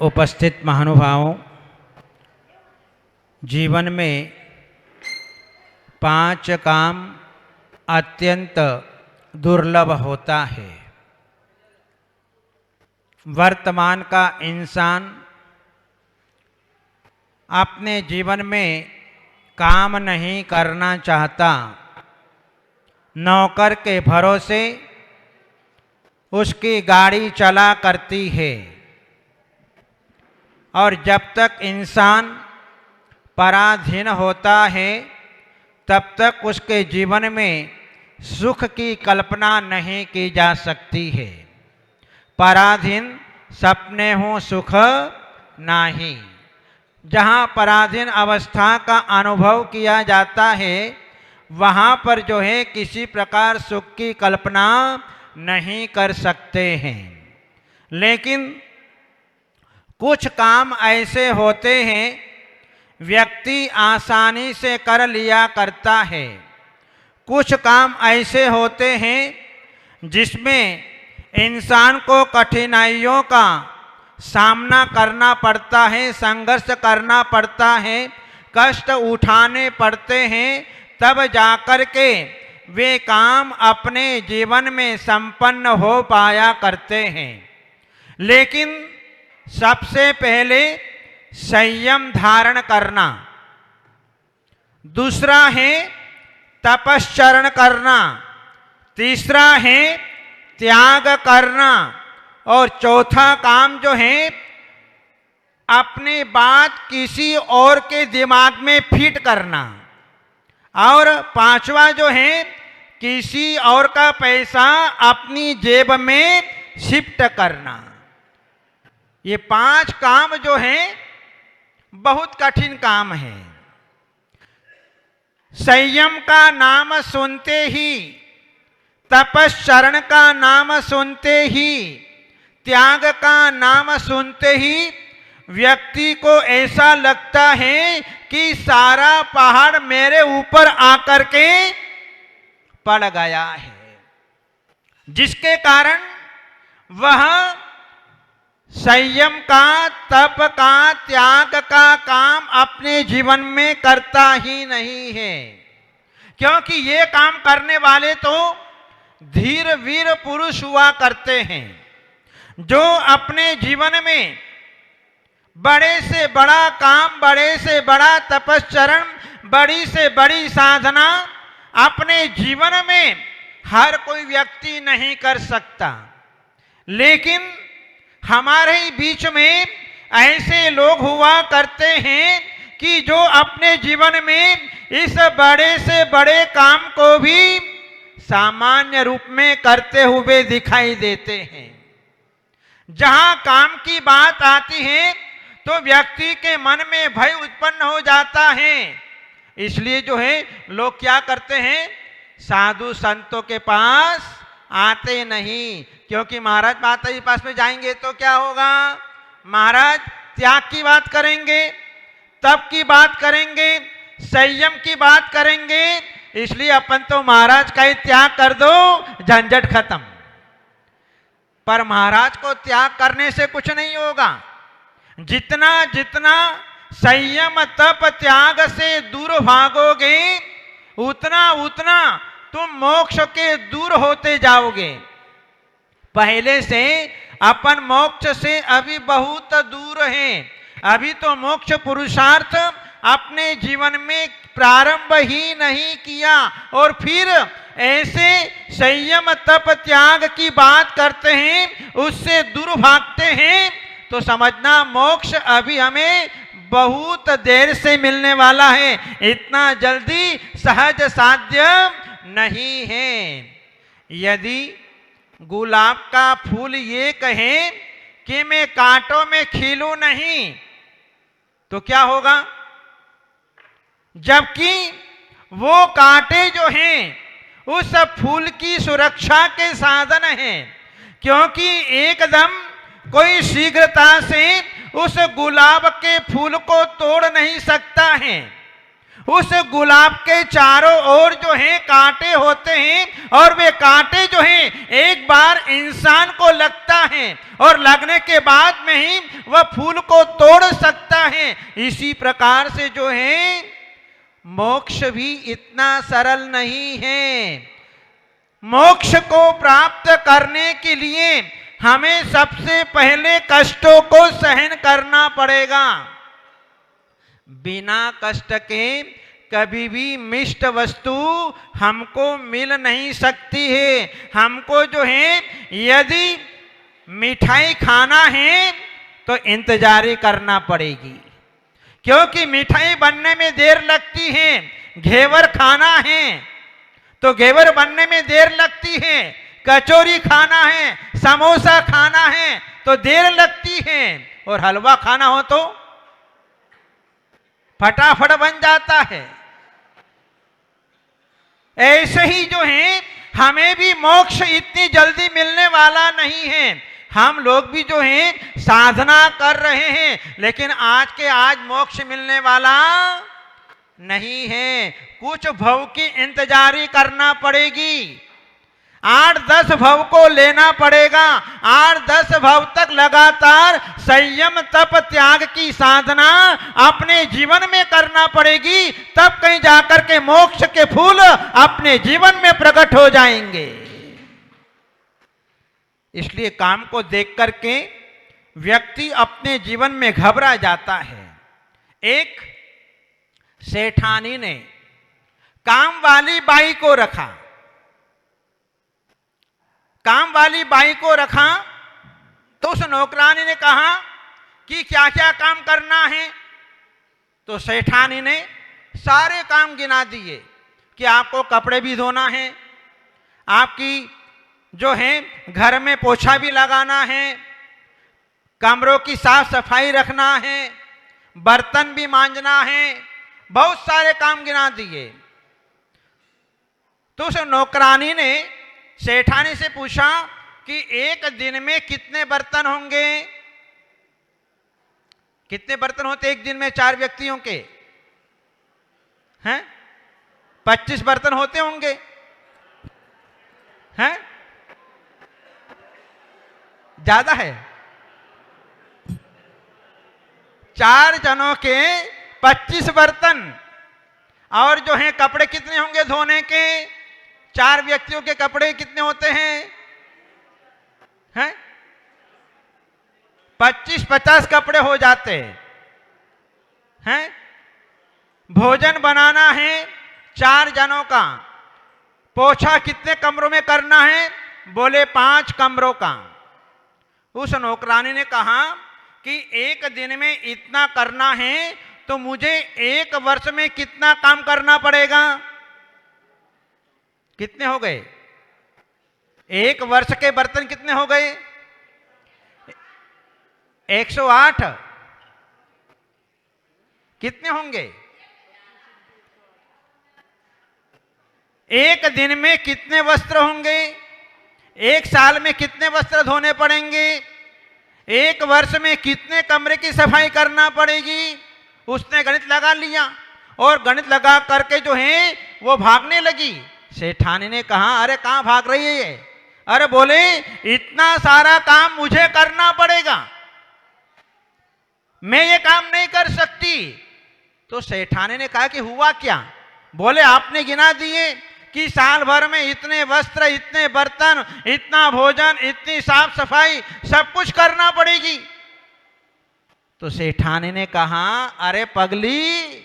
उपस्थित महानुभावों, जीवन में 5 काम अत्यंत दुर्लभ होता है। वर्तमान का इंसान अपने जीवन में काम नहीं करना चाहता। नौकर के भरोसे उसकी गाड़ी चला करती है और जब तक इंसान पराधीन होता है तब तक उसके जीवन में सुख की कल्पना नहीं की जा सकती है। पराधीन सपने हो सुख नाही। जहाँ पराधीन अवस्था का अनुभव किया जाता है वहाँ पर जो है किसी प्रकार सुख की कल्पना नहीं कर सकते हैं। लेकिन कुछ काम ऐसे होते हैं व्यक्ति आसानी से कर लिया करता है। कुछ काम ऐसे होते हैं जिसमें इंसान को कठिनाइयों का सामना करना पड़ता है, संघर्ष करना पड़ता है, कष्ट उठाने पड़ते हैं, तब जाकर के वे काम अपने जीवन में संपन्न हो पाया करते हैं। लेकिन सबसे पहले संयम धारण करना, दूसरा है तपश्चरण करना, तीसरा है त्याग करना और चौथा काम जो है अपनी बात किसी और के दिमाग में फिट करना और पांचवा जो है किसी और का पैसा अपनी जेब में शिफ्ट करना। ये 5 काम जो हैं बहुत कठिन काम है। संयम का नाम सुनते ही, तपश्चरण का नाम सुनते ही, त्याग का नाम सुनते ही व्यक्ति को ऐसा लगता है कि सारा पहाड़ मेरे ऊपर आकर के पड़ गया है, जिसके कारण वह संयम का, तप का, त्याग का काम अपने जीवन में करता ही नहीं है। क्योंकि ये काम करने वाले तो धीर वीर पुरुष हुआ करते हैं जो अपने जीवन में बड़े से बड़ा काम, बड़े से बड़ा तपश्चरण, बड़ी से बड़ी साधना अपने जीवन में हर कोई व्यक्ति नहीं कर सकता। लेकिन हमारे ही बीच में ऐसे लोग हुआ करते हैं कि जो अपने जीवन में इस बड़े से बड़े काम को भी सामान्य रूप में करते हुए दिखाई देते हैं। जहां काम की बात आती है तो व्यक्ति के मन में भय उत्पन्न हो जाता है। इसलिए जो है लोग क्या करते हैं, साधु संतों के पास आते नहीं। क्योंकि महाराज माता जी पास में जाएंगे तो क्या होगा, महाराज त्याग की बात करेंगे, तप की बात करेंगे, संयम की बात करेंगे। इसलिए अपन तो महाराज का ही त्याग कर दो, झंझट खत्म। पर महाराज को त्याग करने से कुछ नहीं होगा। जितना जितना संयम तप त्याग से दूर भागोगे उतना उतना तुम मोक्ष के दूर होते जाओगे। पहले से अपन मोक्ष से अभी बहुत दूर हैं। अभी तो मोक्ष पुरुषार्थ अपने जीवन में प्रारंभ ही नहीं किया और फिर ऐसे संयम तप त्याग की बात करते हैं, उससे दूर भागते हैं, तो समझना मोक्ष अभी हमें बहुत देर से मिलने वाला है, इतना जल्दी सहज साध्य नहीं है। यदि गुलाब का फूल ये कहे कि मैं कांटों में खिलूं नहीं, तो क्या होगा? जबकि वो कांटे जो हैं उस फूल की सुरक्षा के साधन हैं। क्योंकि एकदम कोई शीघ्रता से उस गुलाब के फूल को तोड़ नहीं सकता है। उस गुलाब के चारों ओर जो है कांटे होते हैं और वे कांटे जो हैं एक बार इंसान को लगता है और लगने के बाद में ही वह फूल को तोड़ सकता है। इसी प्रकार से जो है मोक्ष भी इतना सरल नहीं है। मोक्ष को प्राप्त करने के लिए हमें सबसे पहले कष्टों को सहन करना पड़ेगा। बिना कष्ट के कभी भी मिष्ट वस्तु हमको मिल नहीं सकती है। हमको जो है यदि मिठाई खाना है तो इंतजारी करना पड़ेगी, क्योंकि मिठाई बनने में देर लगती है। घेवर खाना है तो घेवर बनने में देर लगती है। कचौरी खाना है, समोसा खाना है तो देर लगती है, और हलवा खाना हो तो फटाफट बन जाता है। ऐसे ही जो है हमें भी मोक्ष इतनी जल्दी मिलने वाला नहीं है। हम लोग भी जो है साधना कर रहे हैं, लेकिन आज के आज मोक्ष मिलने वाला नहीं है। कुछ भव की इंतजारी करना पड़ेगी। 8-10 भव को लेना पड़ेगा। 8-10 भव तक लगातार संयम तप त्याग की साधना अपने जीवन में करना पड़ेगी, तब कहीं जाकर के मोक्ष के फूल अपने जीवन में प्रकट हो जाएंगे। इसलिए काम को देख करके व्यक्ति अपने जीवन में घबरा जाता है। एक सेठानी ने काम वाली बाई को रखा। काम वाली बाई को रखा तो उस नौकरानी ने कहा कि क्या क्या काम करना है। तो सेठानी ने सारे काम गिना दिए कि आपको कपड़े भी धोना है, आपकी जो है घर में पोछा भी लगाना है, कमरों की साफ सफाई रखना है, बर्तन भी मांजना है, बहुत सारे काम गिना दिए। तो उस नौकरानी ने सेठानी से पूछा कि एक दिन में कितने बर्तन होंगे? कितने बर्तन होते एक दिन में 4 व्यक्तियों के? हैं? 25 बर्तन होते होंगे। हैं? ज्यादा है? 4 जनों के 25 बर्तन। और जो है कपड़े कितने होंगे धोने के? 4 व्यक्तियों के कपड़े कितने होते हैं? हैं? 25-50 कपड़े हो जाते हैं। भोजन बनाना है 4 जनों का। पोछा कितने कमरों में करना है? बोले 5 कमरों का। उस नौकरानी ने कहा कि एक दिन में इतना करना है तो मुझे 1 वर्ष में कितना काम करना पड़ेगा? कितने हो गए? 1 वर्ष के बर्तन कितने हो गए? 108। कितने होंगे? एक दिन में कितने वस्त्र होंगे? 1 साल में कितने वस्त्र धोने पड़ेंगे? 1 वर्ष में कितने कमरे की सफाई करना पड़ेगी? उसने गणित लगा लिया और गणित लगा करके जो है वो भागने लगी। सेठानी ने कहा अरे कहां भाग रही है ये? अरे बोले इतना सारा काम मुझे करना पड़ेगा, मैं ये काम नहीं कर सकती। तो सेठानी ने कहा कि हुआ क्या? बोले आपने गिना दिए कि साल भर में इतने वस्त्र, इतने बर्तन, इतना भोजन, इतनी साफ सफाई सब कुछ करना पड़ेगी। तो सेठानी ने कहा अरे पगली,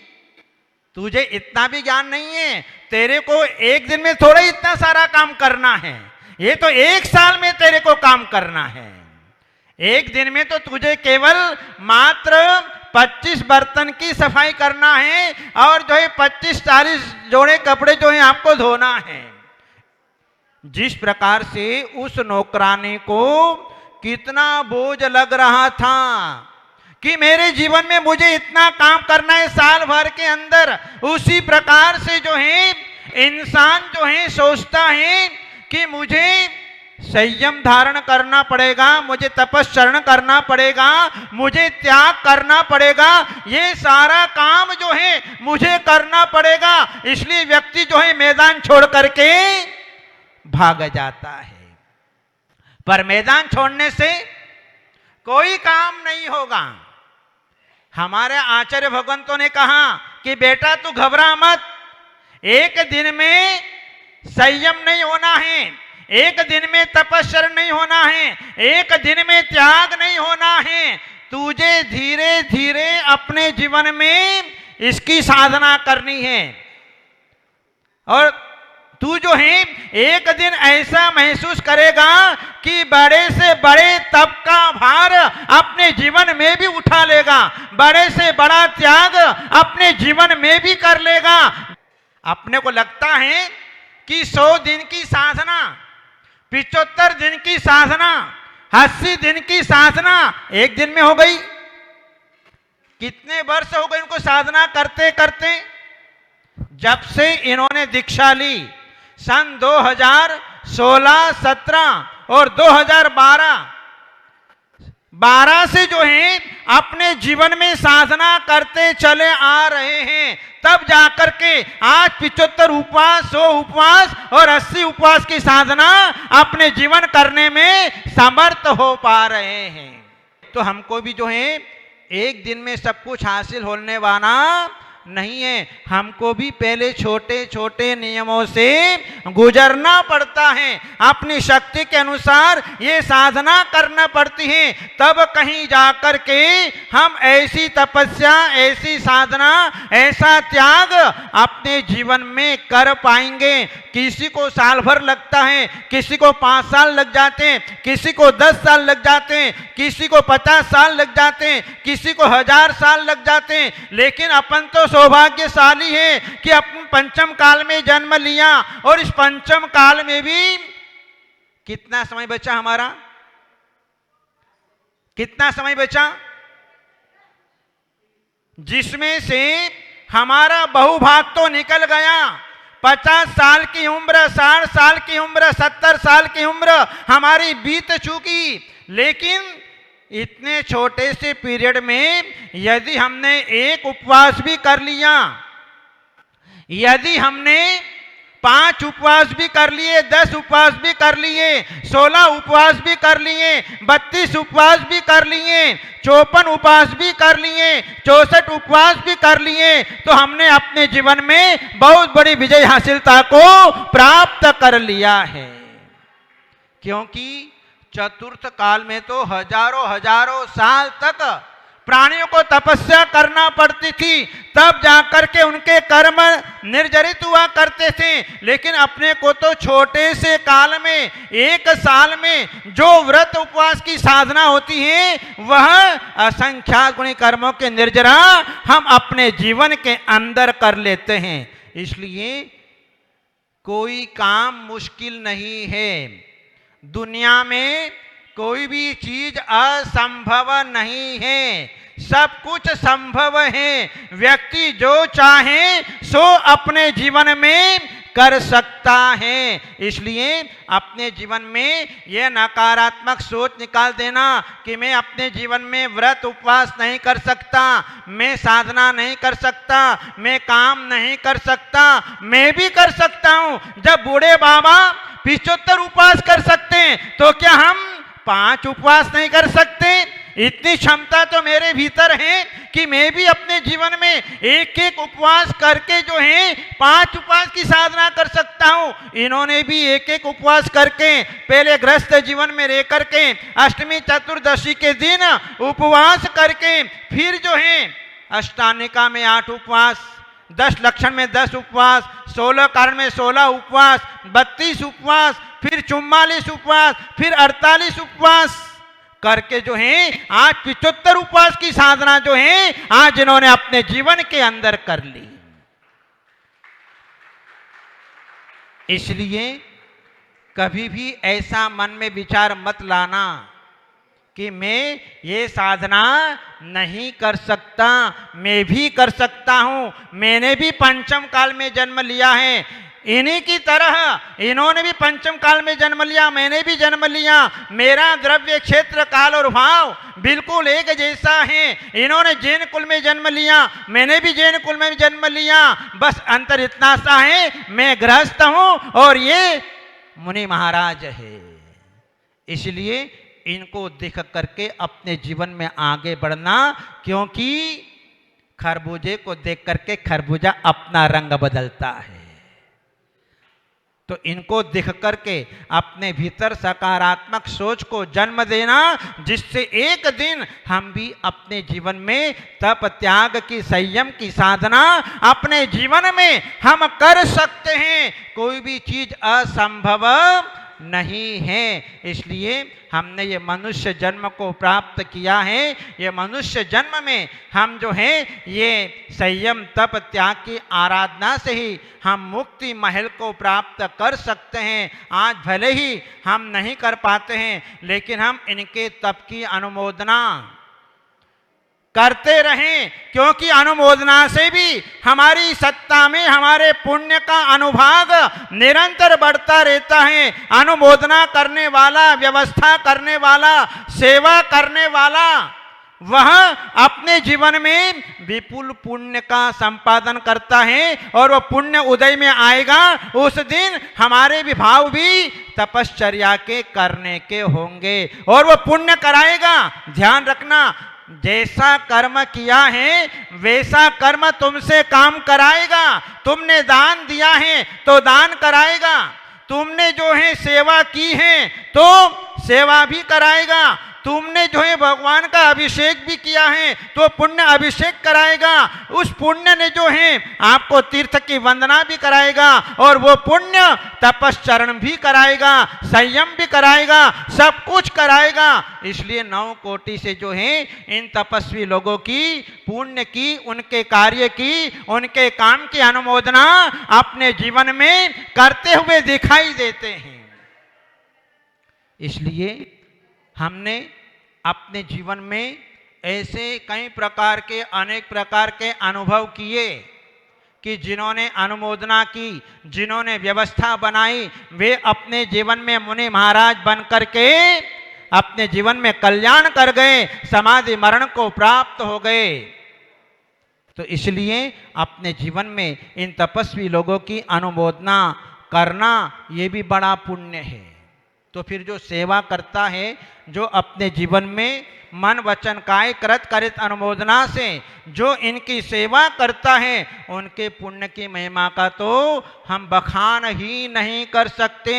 तुझे इतना भी ज्ञान नहीं है। तेरे को एक दिन में थोड़ा इतना सारा काम करना है, ये तो 1 साल में तेरे को काम करना है। एक दिन में तो तुझे केवल मात्र 25 बर्तन की सफाई करना है और जो है 25-40 जोड़े कपड़े जो है आपको धोना है। जिस प्रकार से उस नौकरानी को कितना बोझ लग रहा था कि मेरे जीवन में मुझे इतना काम करना है साल भर के अंदर, उसी प्रकार से जो है इंसान जो है सोचता है कि मुझे संयम धारण करना पड़ेगा, मुझे तपस्चरण करना पड़ेगा, मुझे त्याग करना पड़ेगा, ये सारा काम जो है मुझे करना पड़ेगा। इसलिए व्यक्ति जो है मैदान छोड़ करके भाग जाता है। पर मैदान छोड़ने से कोई काम नहीं होगा। हमारे आचार्य भगवंतों ने कहा कि बेटा तू घबरा मत, एक दिन में संयम नहीं होना है, एक दिन में तपस्या नहीं होना है, एक दिन में त्याग नहीं होना है। तुझे धीरे धीरे अपने जीवन में इसकी साधना करनी है। और तू जो है एक दिन ऐसा महसूस करेगा कि बड़े से बड़े तप का भार अपने जीवन में भी उठा लेगा, बड़े से बड़ा त्याग अपने जीवन में भी कर लेगा। अपने को लगता है कि 100 दिन की साधना, 75 दिन की साधना, 80 दिन की साधना एक दिन में हो गई। कितने वर्ष हो गए इनको साधना करते करते? जब से इन्होंने दीक्षा ली सन 2016, 17 और 2012 से जो है अपने जीवन में साधना करते चले आ रहे हैं। तब जाकर के आज 75 उपवास, 100 उपवास और 80 उपवास की साधना अपने जीवन करने में समर्थ हो पा रहे हैं। तो हमको भी जो है एक दिन में सब कुछ हासिल होने वाला नहीं है, हमको भी पहले छोटे छोटे नियमों से गुजरना पड़ता है। अपनी शक्ति के अनुसार ये साधना करना पड़ती है, तब कहीं जाकर के हम ऐसी तपस्या, ऐसी साधना, ऐसा त्याग अपने जीवन में कर पाएंगे। किसी को साल भर लगता है, किसी को 5 साल लग जाते हैं, किसी को 10 साल लग जाते हैं, किसी को 50 साल लग जाते हैं, किसी को 1000 साल लग जाते हैं। लेकिन अपन तो सौभाग्यशाली है कि अपन पंचम काल में जन्म लिया, और इस पंचम काल में भी कितना समय बचा हमारा? कितना समय बचा? जिसमें से हमारा बहुभाग तो निकल गया। 50 साल की उम्र, 60 साल की उम्र, 70 साल की उम्र हमारी बीत चुकी। लेकिन इतने छोटे से पीरियड में यदि हमने एक उपवास भी कर लिया, यदि हमने 5 उपवास भी कर लिए, 10 उपवास भी कर लिए, 16 उपवास भी कर लिए, 32 उपवास भी कर लिए, 54 उपवास भी कर लिए, 64 उपवास भी कर लिए, तो हमने अपने जीवन में बहुत बड़ी विजय हासिलता को प्राप्त कर लिया है। क्योंकि चतुर्थ काल में तो हजारों हजारों साल तक प्राणियों को तपस्या करना पड़ती थी, तब जाकर के उनके कर्म निर्जरित हुआ करते थे। लेकिन अपने को तो छोटे से काल में, 1 साल में जो व्रत उपवास की साधना होती है, वह असंख्यात गुणी कर्मों के निर्जरा हम अपने जीवन के अंदर कर लेते हैं। इसलिए कोई काम मुश्किल नहीं है। दुनिया में कोई भी चीज असंभव नहीं है, सब कुछ संभव है। व्यक्ति जो चाहे सो अपने जीवन में कर सकता है। इसलिए अपने जीवन में यह नकारात्मक सोच निकाल देना कि मैं अपने जीवन में व्रत उपवास नहीं कर सकता, मैं साधना नहीं कर सकता, मैं काम नहीं कर सकता। मैं भी कर सकता हूं। जब बूढ़े बाबा 75 उपवास कर सकते हैं, तो क्या हम 5 उपवास नहीं कर सकते? इतनी क्षमता तो मेरे भीतर है कि मैं भी अपने जीवन में एक एक उपवास करके जो है 5 उपवास की साधना कर सकता हूं। इन्होंने भी एक एक उपवास करके पहले गृहस्थ जीवन में रह करके अष्टमी चतुर्दशी के दिन उपवास करके, फिर जो है अष्टानिका में 8 उपवास, 10 लक्षण में 10 उपवास, 16 कारण में 16 उपवास, 32 उपवास, फिर 44 उपवास, फिर 48 उपवास करके जो है आज 75 उपवास की साधना जो है आज इन्होंने अपने जीवन के अंदर कर ली। इसलिए कभी भी ऐसा मन में विचार मत लाना कि मैं ये साधना नहीं कर सकता, मैं भी कर सकता हूं, मैंने भी पंचम काल में जन्म लिया है। इन्हीं की तरह इन्होंने भी पंचम काल में जन्म लिया, मैंने भी जन्म लिया। मेरा द्रव्य, क्षेत्र, काल और भाव बिल्कुल एक जैसा है। इन्होंने जैन कुल में जन्म लिया, मैंने भी जैन कुल में जन्म लिया। बस अंतर इतना सा है, मैं गृहस्थ हूं और ये मुनि महाराज है। इसलिए इनको देख करके अपने जीवन में आगे बढ़ना, क्योंकि खरबूजे को देख करके खरबूजा अपना रंग बदलता है। तो इनको देख करके अपने भीतर सकारात्मक सोच को जन्म देना, जिससे एक दिन हम भी अपने जीवन में तप त्याग की संयम की साधना अपने जीवन में हम कर सकते हैं। कोई भी चीज असंभव नहीं है। इसलिए हमने ये मनुष्य जन्म को प्राप्त किया है। ये मनुष्य जन्म में हम जो है ये संयम तप त्याग की आराधना से ही हम मुक्ति महल को प्राप्त कर सकते हैं। आज भले ही हम नहीं कर पाते हैं, लेकिन हम इनके तप की अनुमोदना करते रहें, क्योंकि अनुमोदना से भी हमारी सत्ता में हमारे पुण्य का अनुभाग निरंतर बढ़ता रहता है। अनुमोदना करने वाला, व्यवस्था करने वाला, सेवा करने वाला, वह अपने जीवन में विपुल पुण्य का संपादन करता है, और वह पुण्य उदय में आएगा। उस दिन हमारे विभाव भी तपश्चर्या के करने के होंगे, और वह पुण्य कराएगा। ध्यान रखना, जैसा कर्म किया है वैसा कर्म तुमसे काम कराएगा। तुमने दान दिया है तो दान कराएगा, तुमने जो है सेवा की है तो सेवा भी कराएगा, तुमने जो है भगवान का अभिषेक भी किया है तो पुण्य अभिषेक कराएगा। उस पुण्य ने जो है आपको तीर्थ की वंदना भी कराएगा, और वो पुण्य तपश्चरण भी कराएगा, संयम भी कराएगा, सब कुछ कराएगा। इसलिए 9 कोटि से जो है इन तपस्वी लोगों की पुण्य की, उनके कार्य की, उनके काम की अनुमोदना अपने जीवन में करते हुए दिखाई देते हैं। इसलिए हमने अपने जीवन में ऐसे कई प्रकार के, अनेक प्रकार के अनुभव किए कि जिन्होंने अनुमोदना की, जिन्होंने व्यवस्था बनाई, वे अपने जीवन में मुनि महाराज बन करके अपने जीवन में कल्याण कर गए, समाधि मरण को प्राप्त हो गए। तो इसलिए अपने जीवन में इन तपस्वी लोगों की अनुमोदना करना ये भी बड़ा पुण्य है। तो फिर जो सेवा करता है, जो अपने जीवन में मन वचन काय कृत करित अनुमोदना से जो इनकी सेवा करता है, उनके पुण्य की महिमा का तो हम बखान ही नहीं कर सकते।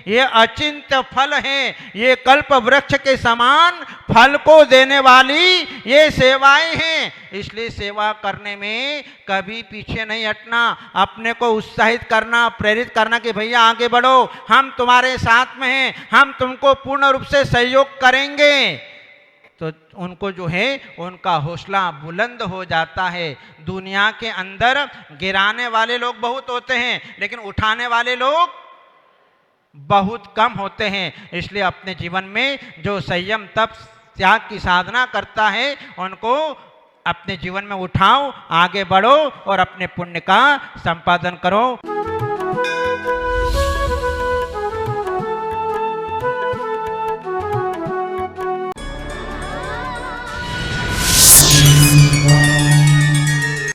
ये अचिंत्य फल है, ये कल्प वृक्ष के समान फल को देने वाली ये सेवाएं हैं। इसलिए सेवा करने में कभी पीछे नहीं हटना, अपने को उत्साहित करना, प्रेरित करना कि भैया आगे बढ़ो, हम तुम्हारे साथ में हैं, हम तुमको पूर्ण रूप से सहयोग करेंगे। तो उनको जो है उनका हौसला बुलंद हो जाता है। दुनिया के अंदर गिराने वाले लोग बहुत होते हैं, लेकिन उठाने वाले लोग बहुत कम होते हैं। इसलिए अपने जीवन में जो संयम तप त्याग की साधना करता है, उनको अपने जीवन में उठाओ, आगे बढ़ो और अपने पुण्य का संपादन करो।